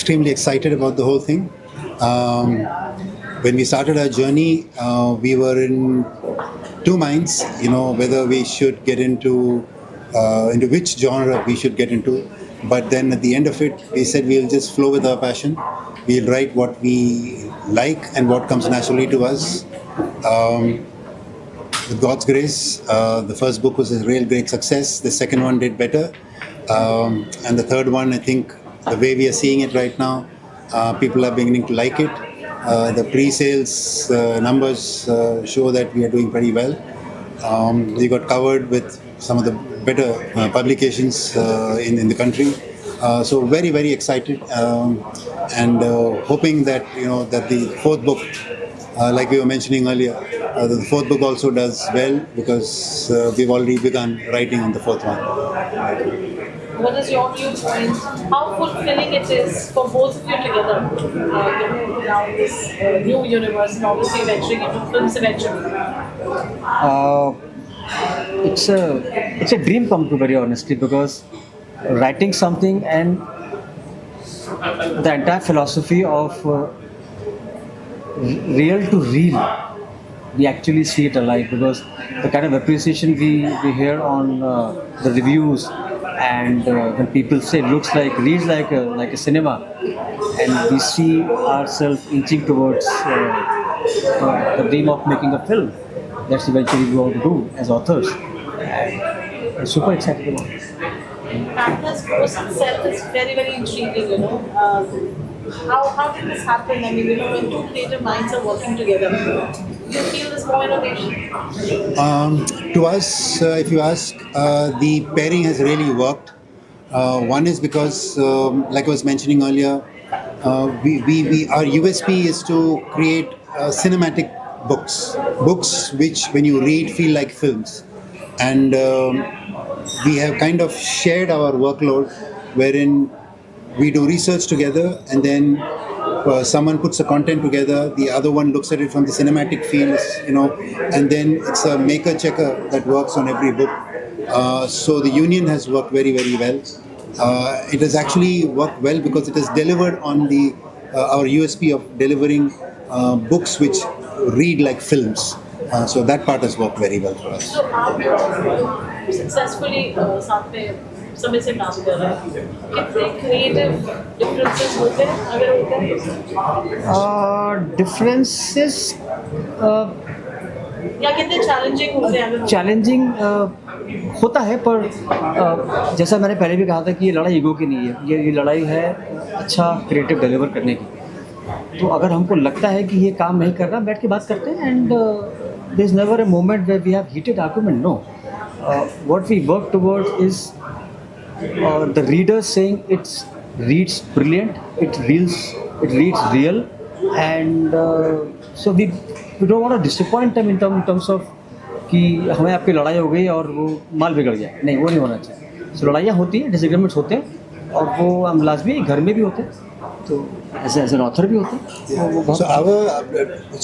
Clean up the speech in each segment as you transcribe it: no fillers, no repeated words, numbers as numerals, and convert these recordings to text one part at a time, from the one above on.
extremely excited about the whole thing. When we started our journey, we were in two minds, whether we should get into which genre we should get into. But then at the end of it, we said we'll just flow with our passion. We'll write what we like and what comes naturally to us. With God's grace, the first book was a real great success. The second one did better. And the third one, I think, the way we are seeing it right now, people are beginning to like it. The pre-sales numbers show that we are doing pretty well. We got covered with some of the better publications in the country. So very, very excited, and hoping that that the fourth book, like we were mentioning earlier, the fourth book also does well, because we've already begun writing on the fourth one. What is your viewpoint? How fulfilling it is for both of you together? Now this new universe, and obviously venturing into films eventually. It's a dream come true, very honestly, because writing something and the entire philosophy of real to real, we actually see it alive, because the kind of appreciation we hear on the reviews, and when people say looks like, reads like a cinema, and we see ourselves inching towards the dream of making a film. That's eventually we want to do as authors, and I'm super excited about it. Panther's post itself is very, very intriguing, How did this happen? I mean, when two creative minds are working together, do you feel this more innovation? To us, if you ask, the pairing has really worked. One is because, like I was mentioning earlier, our USP is to create cinematic books which, when you read, feel like films. And we have kind of shared our workload, wherein we do research together, and then someone puts the content together, the other one looks at it from the cinematic fields, and then it's a maker-checker that works on every book. So the union has worked very, very well. It has actually worked well because it has delivered on our USP of delivering books which read like films. So that part has worked very well for us. So आप successfully साथ में समय से काम कर रहे हैं, कितने क्रिएटिव डिफरेंसेस होते हैं, अगर होते हैं? Differences, या कितने चैलेंजिंग होते हैं अगर चैलेंजिंग होता है, पर जैसा मैंने पहले भी कहा था कि ये लड़ाई ईगो की नहीं है, ये लड़ाई है अच्छा क्रिएटिव डिलीवर करने की। तो अगर हमको लगता है कि ये काम नहीं कर रहा, बैठ के बात करते हैं, and there is never a moment where we have heated argument, no. What we work towards is the reader saying it reads brilliant, it reads real, and so we don't want to disappoint them in terms of कि हमें आपकी लड़ाई हो गई और वो माल बिगड़ गया, नहीं, वो नहीं होना चाहिए। सो लड़ाइयाँ होती हैं, डिसएग्रीमेंट्स होते हैं, और वो हम लाजमी घर में भी होते हैं, तो एज एन ऑथर भी होते हैं।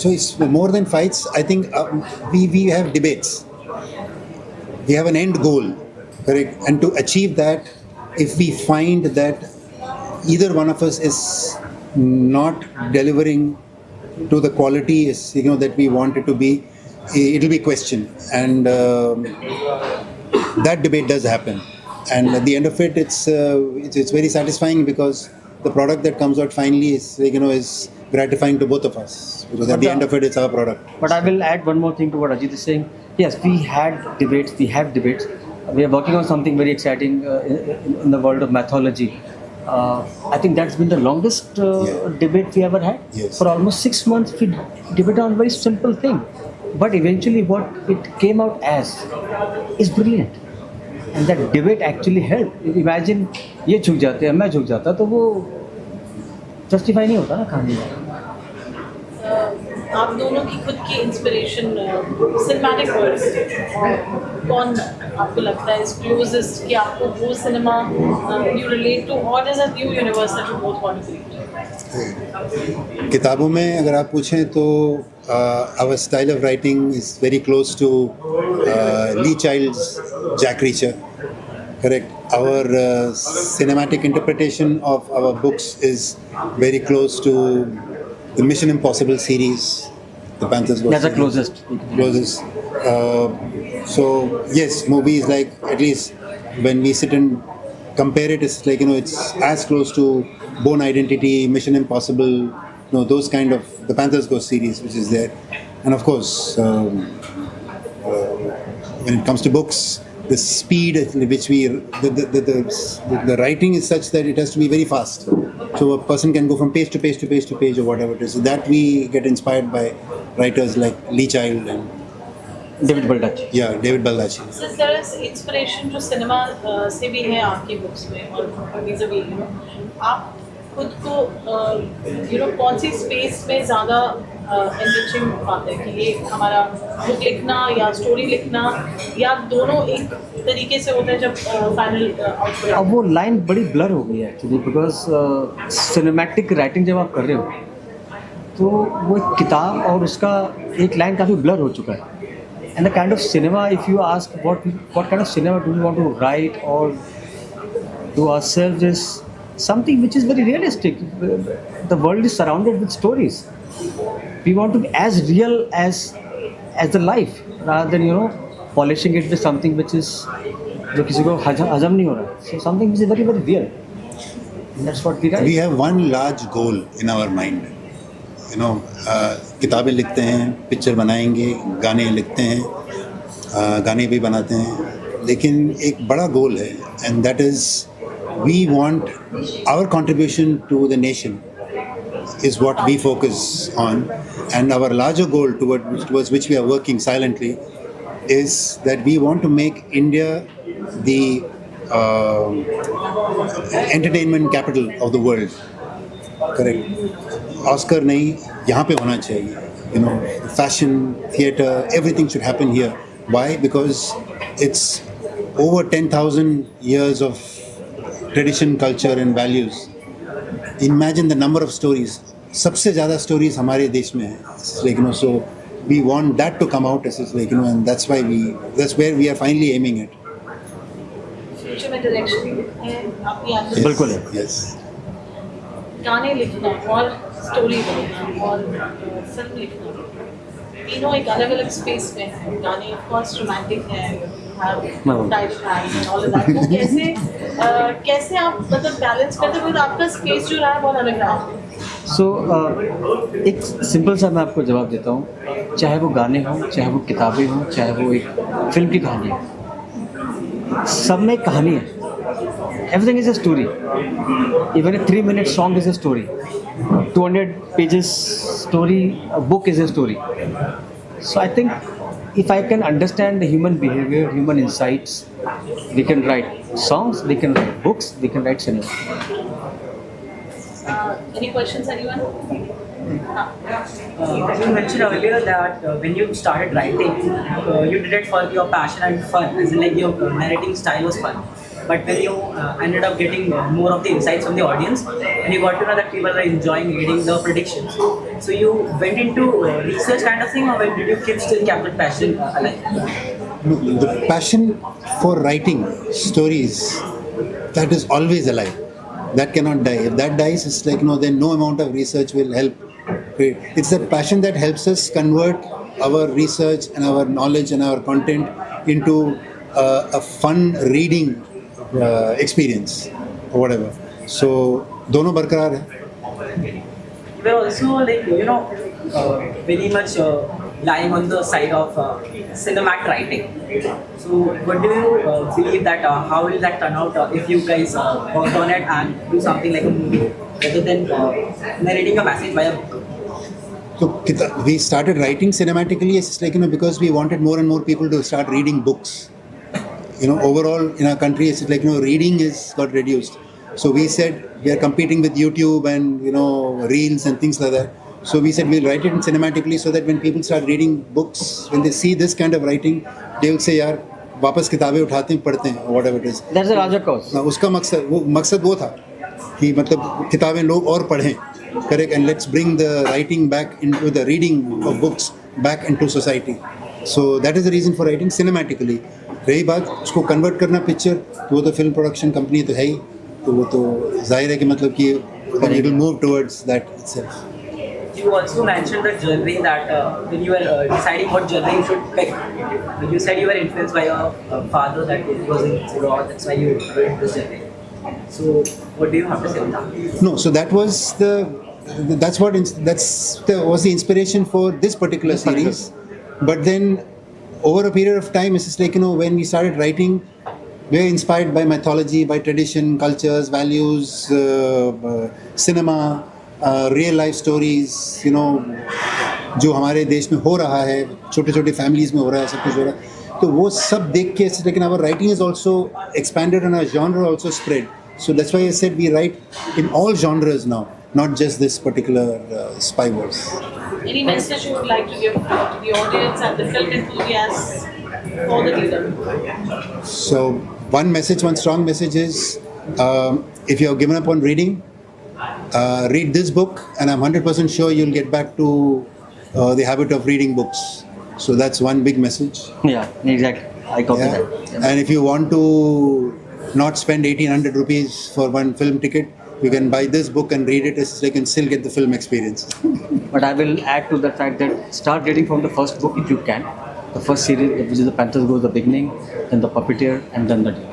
So it's more than fights. I think we have debates. We have an end goal. Correct. And to achieve that, if we find that either one of us is not delivering to the quality that we want it to be, it will be questioned, and that debate does happen. And at the end of it, it's very satisfying, because the product that comes out finally is gratifying to both of us, because at the end of it, it's our product. But I will add one more thing to what Ajit is saying. Yes, we have debates. We are working on something very exciting in the world of mythology. I think that's been the longest debate we ever had. Yes. For almost 6 months, we debated on a very simple thing. But eventually what it came out as is brilliant. And that debate actually helped. Imagine, ये झुक जाते हैं, मैं झुक जाता, तो वो justify नहीं होता ना कहानी में। आप दोनों की खुद की इंस्पिरेशन सिनेमैटिक वर्ल्ड से कौन आपको लगता है इज क्लोजेस्ट, कि आपको वो सिनेमा यू रिलेट टू, और is a new universe that you both want to create? किताबों में अगर आप पूछें तो our style of writing is very close to Lee Child's Jack Reacher, Correct. Our cinematic interpretation of our books is very close to the Mission Impossible series, the Panthers. That's the closest. Closest. So yes, movies like, at least when we sit and compare it, it's like, it's as close to Born Identity, Mission Impossible, those kind of the Panthers Ghost series, which is there, and of course, when it comes to books, the speed at which the writing is such that it has to be very fast. So a person can go from page to page to page to page or whatever it is. So that we get inspired by writers like Lee Child and David Baldacci. David Baldacci. Since there is inspiration जो cinema से भी है आपकी books में और vis-a-vis, आप खुद को कौन सी स्पेस में ज़्यादा एनरिचिंग पाते हैं कि ये हमारा बुक लिखना या स्टोरी लिखना, या दोनों एक तरीके से होता है जब फाइनल आउटपुट? अब वो लाइन बड़ी ब्लर हो गई है एक्चुअली, बिकॉज सिनेमैटिक राइटिंग जब आप कर रहे हो तो वो एक किताब और उसका एक लाइन काफ़ी ब्लर हो चुका है. And the kind of cinema, if you ask what kind of cinema do you want to write और do ourselves is something which is very realistic. The world is surrounded with stories. We want to be as real as the life, rather than polishing it with something which is जो किसी को हजम नहीं हो रहा. So something which is very very real. That's what we write. We have one large goal in our mind. किताबें लिखते हैं, पिक्चर बनाएंगे, गाने लिखते हैं, गाने भी बनाते हैं, लेकिन एक बड़ा गोल है, and that is we want our contribution to the nation is what we focus on, and our larger goal towards which we are working silently is that we want to make India the entertainment capital of the world. Correct. Oscar नहीं, यहाँ पे होना चाहिए. Fashion, theatre, everything should happen here. Why? Because it's over 10,000 years of tradition, culture and values. Imagine the number of stories. सबसे ज़्यादा stories हमारे देश में हैं. So we want that to come out as and that's where we are finally aiming at. Future में direction है आपकी आगे? बिल्कुल है. Yes. गाने लिखना और स्टोरी लिखना और फिल्म लिखना, तीनों एक अलग अलग स्पेस में है. गाने ऑफ कोर्स रोमांटिक है, वो कैसे आप मतलब बैलेंस करते हो? आपका स्पेस जो रहा है बहुत अलग रहा है. सो एक सिंपल सा मैं आपको जवाब देता हूँ. चाहे वो गाने हों, चाहे वो किताबें हों, चाहे वो एक फिल्म की कहानी हो, सब में एक कहानी है. Everything is a story. Even a 3-minute song is a story. 200 pages story, a book is a story. So I think if I can understand the human behavior, human insights, we can write songs, we can write books, we can write cinema. Any questions, anyone? You mentioned earlier that when you started writing, you did it for your passion and fun, as in like your narrating style was fun. But when you ended up getting more of the insights from the audience, and you got to know that people are enjoying reading the predictions, so you went into research kind of thing, or when did you still keep the passion alive? The passion for writing stories, that is always alive. That cannot die. If that dies, it's like then no amount of research will help. It's that passion that helps us convert our research and our knowledge and our content into a fun reading experience or whatever. So दोनों बरकरार है. We're also like very much lying on the side of cinematic writing. So what do you believe that how will that turn out if you guys work on it and do something like a movie rather than narrating a message via book? So we started writing cinematically. It's like because we wanted more and more people to start reading books. Overall in our country, it's like reading is got reduced. So we said we are competing with YouTube and reels and things like that. So we said we'll write it in cinematically so that when people start reading books, when they see this kind of writing, they will say यार वापस किताबें उठाते हैं पढ़ते हैं whatever it is. That's a larger cause. उसका मकसद वो था कि मतलब किताबें लोग और पढ़ें. Correct. And let's bring the writing back into the reading of books back into society. So that is the reason for writing cinematically. रही बात उसको कन्वर्ट करना पिक्चर, तो वो तो फिल्म प्रोडक्शन कंपनी तो है ही, तो वो तो जाहिर है कि मतलब कि it will move towards that itself. You also mentioned the journey that when you were deciding what journey you should pick, you said you were influenced by your father that was in law, that's why you went this journey. So, what do you have to say on that? No, so that was was the inspiration for this particular series. But then, over a period of time, it's just like, you know, when we started writing, we were inspired by mythology, by tradition, cultures, values, cinema, real life stories, you know, जो हमारे देश में हो रहा है, छोटे छोटे families में हो रहा है, सब कुछ हो रहा है, तो वो सब देख के, लेकिन our writing is also expanded and our genre also spread. So that's why I said we write in all genres now, not just this particular spy wars. Any message you would like to give to the audience and the film enthusiasts for the leader? So one message, one strong message is, if you have given up on reading, read this book, and I'm 100% sure you'll get back to the habit of reading books. So that's one big message. Yeah, exactly. I copy Yeah. that. Yeah. And if you want to not spend 1800 rupees for one film ticket, you can buy this book and read it, so you can still get the film experience. But I will add to the fact that start reading from the first book if you can. The first series, which is the Panthers Go, the beginning, then the Puppeteer, and then the Deer.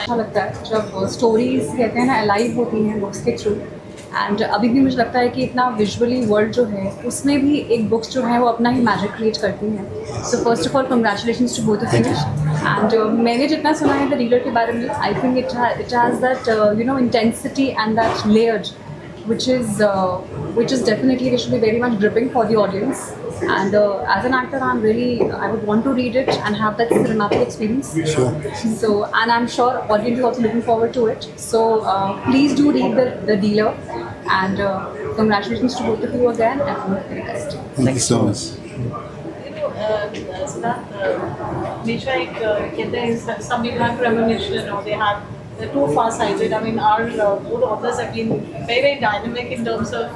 अच्छा लगता है जब stories कहते हैं ना alive होती हैं books के थ्रू. एंड अभी भी मुझे लगता है कि इतना विजुअली वर्ल्ड जो है उसमें भी एक बुक्स जो है वो अपना ही मैजिक क्रिएट करती हैं. So first of all congratulations to both of you. And मैंने जितना सुना है द रीडर के बारे में, I think it has that you know intensity and that layered which is definitely it should be very much gripping for the audience. And as an actor, I would want to read it and have that cinematic experience. Sure. So, and I'm sure audience is also looking forward to it. So please do read the Dealer, and congratulations to both of you again, and all the very best. Thank you so much. हमेशा एक कहते हैं some people have premonition or they're too far-sighted. I mean, our both authors have been very, very dynamic in terms of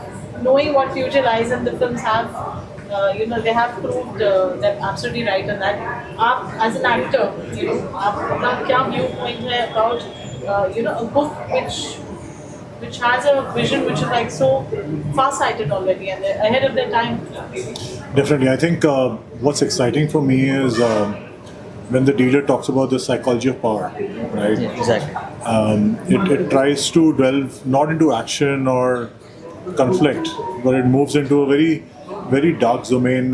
knowing what future lies, and the films have, you know, they have proved they're absolutely right on that. आप as an actor, you know, आपका क्या viewpoint है about, you know, a book which has a vision which is like so far-sighted already and they're ahead of their time. Definitely. I think what's exciting for me is when the dealer talks about the psychology of power, right? Yeah, exactly. It tries to delve not into action or conflict, but it moves into a very, very dark domain,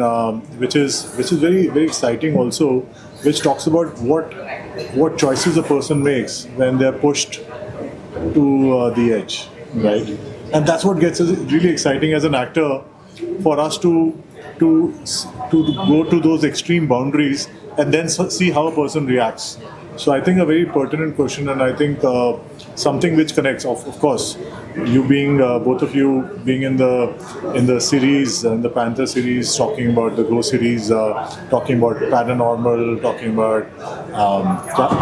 which is very, very exciting also, which talks about what choices a person makes when they're pushed to the edge, right? And that's what gets us really exciting as an actor, for us to go to those extreme boundaries and then see how a person reacts. So I think a very pertinent question, and I think something which connects. Of course, you being both of you being in the series, in the Panther series, talking about the Go series, talking about paranormal, talking about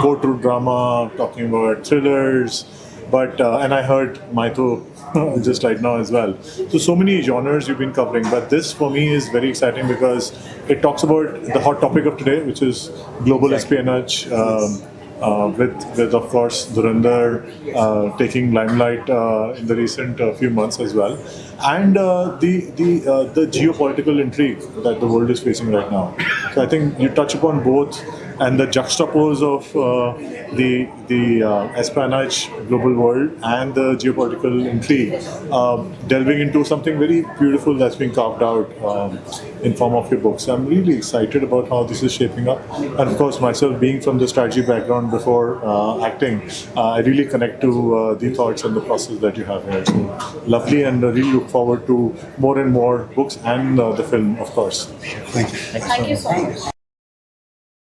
courtroom drama, talking about thrillers. But and I heard Maito just right now as well. So many genres you've been covering, but this for me is very exciting because it talks about the hot topic of today, which is global espionage. With of course Dhurandhar taking limelight in the recent few months as well, and the geopolitical intrigue that the world is facing right now. So I think you touch upon both, and the juxtapose of the espionage global world and the geopolitical intrigue, delving into something very beautiful that's been carved out in form of your books. I'm really excited about how this is shaping up, and of course myself being from the strategy background before acting, I really connect to the thoughts and the process that you have here. So lovely, and really look forward to more and more books and the film, of course. Thank you. Thank you so much.